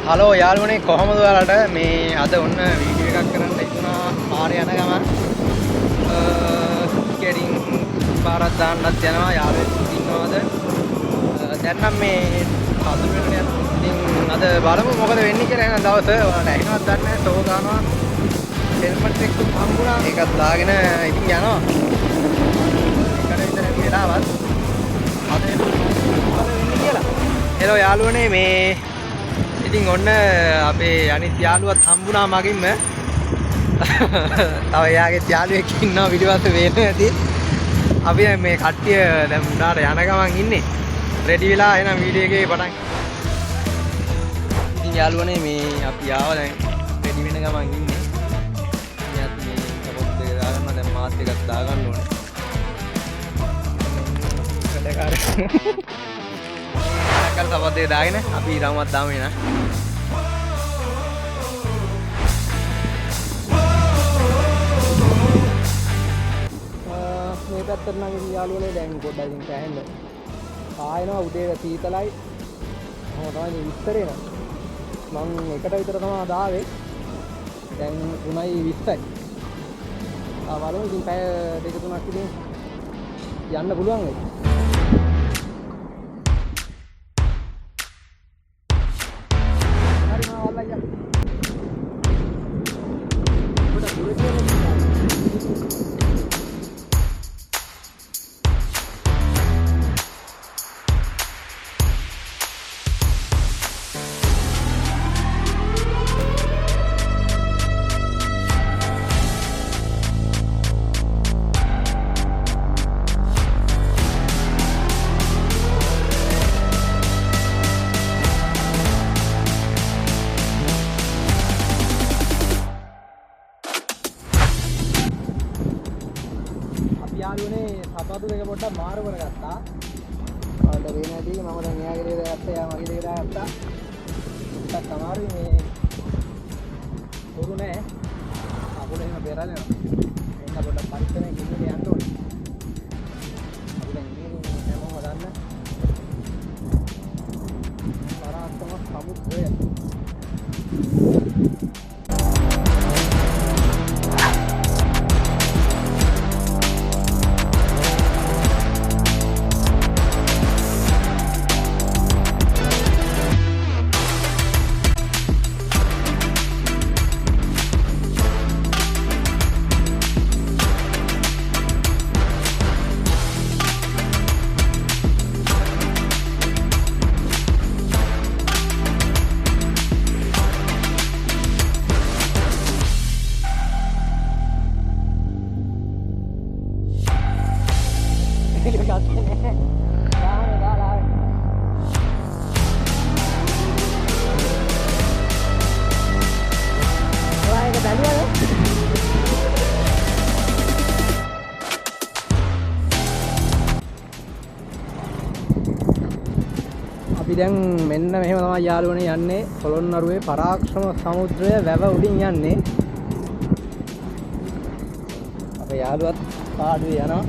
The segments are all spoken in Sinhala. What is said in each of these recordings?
හලෝ යාළුවනේ කොහමද ඔයාලට මේ අද ඔන්න වීඩියෝ එකක් කරන්න ඉතුණා පාරේ යන ගමන් කෙරින් පාරක් දාන්නත් යනවා යාළුවෙක් ඉන්නවද දැන් නම් මේ හදු වෙන ඉතින් අද බලමු මොකද වෙන්නේ කියලා එන දවස ඔයාලට ඇහෙනවද දන්නේ නැහැ ටෝ ගන්නවා හෙල්මට් එකක් හම්බුණා ඒකත් දාගෙන ඉතින් යනවා ඒකට විතර වෙලාවත් අද වෙන්නේ කියලා හෙලෝ යාළුවනේ මේ ඉතින් ඔන්න අපේ අනිත් යාළුවත් හම්බුණා මගින්ම තව එයාගේ යාළුවෙක් ඉන්නවා පිටිපස්ස වේන ඇති අපි මේ කට්ටිය දැන් උඩට යන ගමන් ඉන්නේ රෙඩි වෙලා එන වීඩියෝ එකේ පටන් ඉතින් යාළුවනේ මේ අපි ආව දැන් රෙඩි වෙන ගමන් ඉන්නේ ඉතින් මේ සපෝට් එක දාගන්න දැන් මාත් එකක් දාගන්න ඕනේ කඩකාර කල් සපෝට් එක දාගෙන අපි ඊරමවත් දාමු එන මේ පැත්තට නම් ඉතින් යාළුවනේ දැන් පොඩ්ඩක් ඉතින් කැහෙන්න ආයෙනවා උදේ සීතලයි මම තමයි විස්තරේ නම් මම එකට විතර තමයි දාවේ දැන් 3:20යි බලමු ඉතින් පැය දෙක තුනක් ඉතින් යන්න පුළුවන් වෙයි හරි මම වල්ලා යන්න පොඩ්ඩක් දුර ගියොත් යාළුවනේ සපත්තු දෙක පොඩ්ඩක් මාරු කරගත්තා. ඔයාලට පේන්නේ නැති මම දැන් එයාගේ දේ දාගත්තා එයා මගේ දේ දාගත්තා. ටිකක් අමාරුයි මේ හුරු නෑ. අකුල එහෙම පෙරලෙනවා. එන්න පොඩ්ඩක් පරිස්සමෙන් ගෙන්නගෙන යන්න ඕනේ. අපි දැන් ඉන්නේ හැමෝම දන්න. පරාක්‍රම සමුද්‍රය. අපි දැන් මෙන්න මෙහෙම තමයි යාළුවනේ යන්නේ පොළොන්නරුවේ පරාක්‍රම සමුද්‍රය වැව උඩින් යන්නේ අපේ යාළුවත් පාඩුවේ යනවා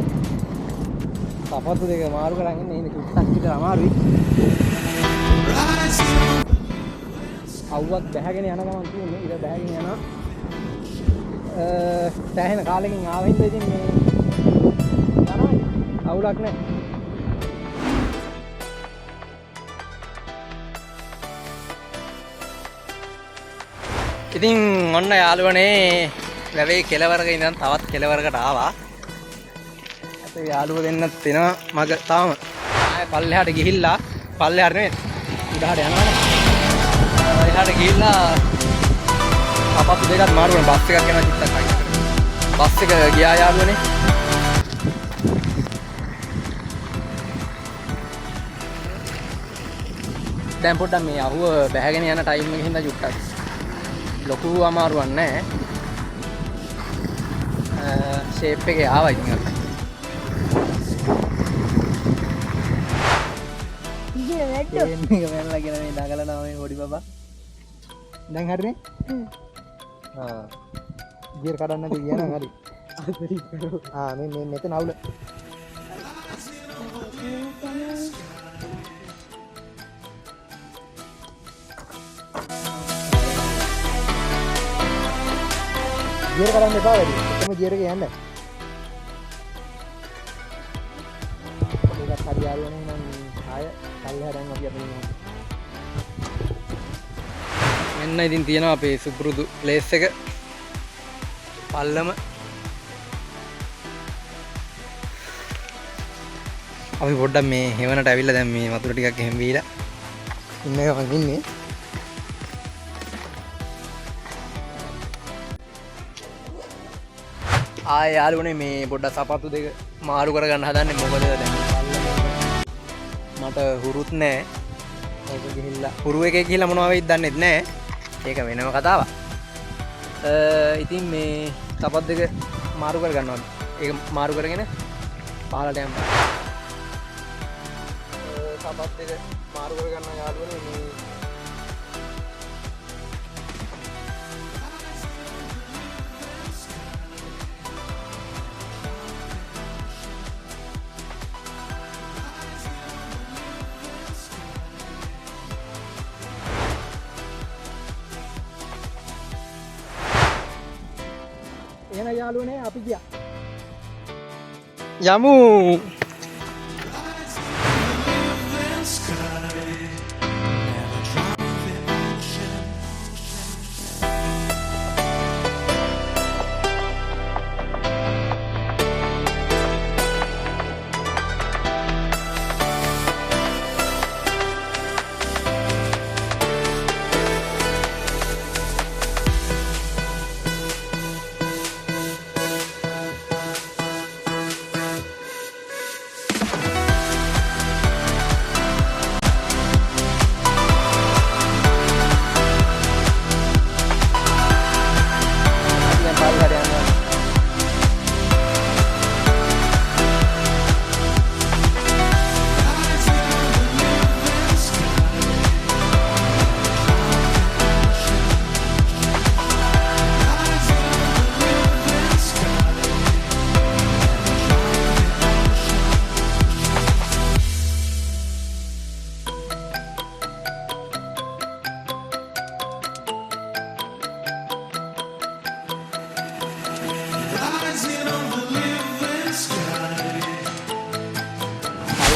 සපත්තු දෙක මාරු කරන් ඉන්නේ ඉන්නේ චුට්ටක් විතර අමාරුයි අවුවත් බැහැගෙන යන ගමන් තියෙන්නේ ඉත බැහැගෙන යනවා සෑහෙන කාලෙකින් ආව හින්දා ඉතින් මේ යනවා අවුලක් නැහැ ඉතින් ඔන්න යාළුවනේ වැවේ කෙලවරක ඉඳන් තවත් කෙලවරකට ආවා. අපේ යාළුව දෙන්නත් එනවා මග තාම. ආයෙ පල්ලෙහාට ගිහිල්ලා පල්ලෙහාට නෙමෙයි උඩහට යනවානේ. එහාට ගිහිල්ලා අපත් දෙකක් මාරු කරන බස් එකක් යනවා චුට්ටක් අයින් කරලා. බස් එක ගියා යාළුවනේ. දැන් පොඩ්ඩක් මේ අහුව බැහැගෙන යන ටයිම් එකකින් හින්දා චුට්ටක් ලොකු අමාරුවක් නැහැ. ෂේප් එකේ ආවා ඉතින් අපි. මේක මැරලා කියන මේ දඟලනවා මේ පොඩි බබා. දැන් හරිනේ? ගියර් කඩන්න නැති කියනවා හරි. මේ මෙතන අවුල. ගියර කරන්න එපා වැඩි. එකම ගියර එක යන්න. ඒකත් හරි යාළුවනේ මම ආය කල්ලා දැන් අපි අපේ මෙන්න ඉතින් තියෙනවා අපේ සුපුරුදු ප්ලේස් එක. පල්ලම අපි පොඩ්ඩක් මේ හෙවනට ඇවිල්ලා දැන් මේ වතුර ටිකක් එහෙම බීලා ඉන්න එක මම ඉන්නේ. ආය යාළුවනේ මේ පොඩ්ඩක් සපත්තු දෙක මාරු කරගන්න හදන්නේ. මොකද දැන් මට හුරුත් නැහැ. ඒක ගිහිල්ලා හුරු එකේ ගිහිල්ලා මොනවා වෙයිද දන්නෙත් නැහැ. ඒක වෙනම කතාවක්. ඉතින් මේ සපත් දෙක මාරු කරගන්නවා. ඒක මාරු කරගෙන පහලට යන්න. සපත් දෙක මාරු කරගන්නවා යාළුවනේ මේ එහෙනම් යාළුවනේ අපි ගියා. යමු.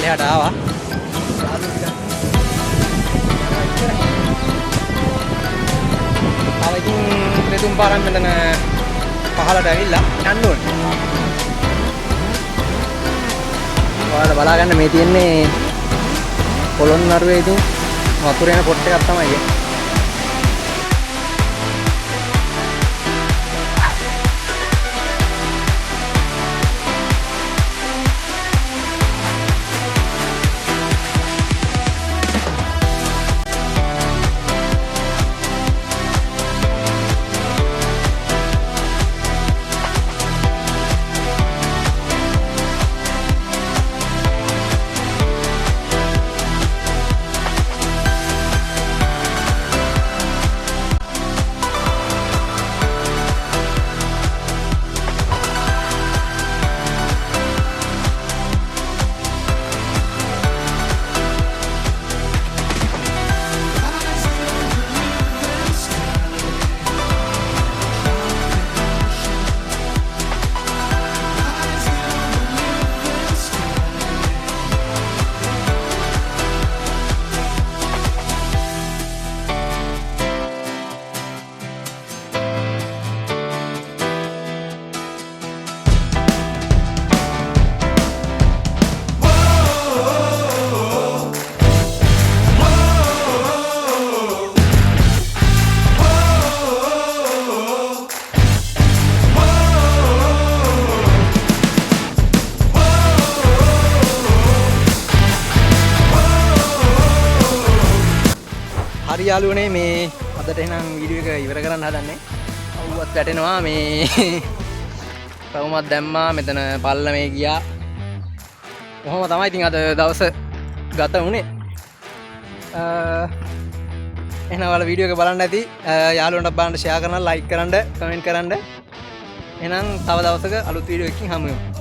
පල්ලෙහාට ආවා. ඉතින් දෙතුන් පාරක් මෙතන පහලට ඇවිල්ලා යන්න ඕනේ. ඔයාලා බලා ගන්න මේ තියෙන්නේ පොළොන්නරුවේ ඉතින් වතුර යන පොට් එකක් තමයි. හරි යාළුවනේ මේ අදට එහෙනම් වීඩියෝ එක ඉවර කරන්න හදන්නේ. අවුවත් වැටෙනවා මේ තවමත් දැම්මා මෙතන පල්ලමේ ගියා. කොහොම තමයි ඉතින් අද දවස ගත වුණේ. එහෙනම් ඔයාලා වීඩියෝ එක බලන්න ඇති. යාළුවන්ට බලන්න ෂෙයා කරන්න, ලයික් කරන්න, කමෙන්ට් කරන්න. එහෙනම් තව දවසක අලුත් වීඩියෝ එකකින් හමු වෙමු.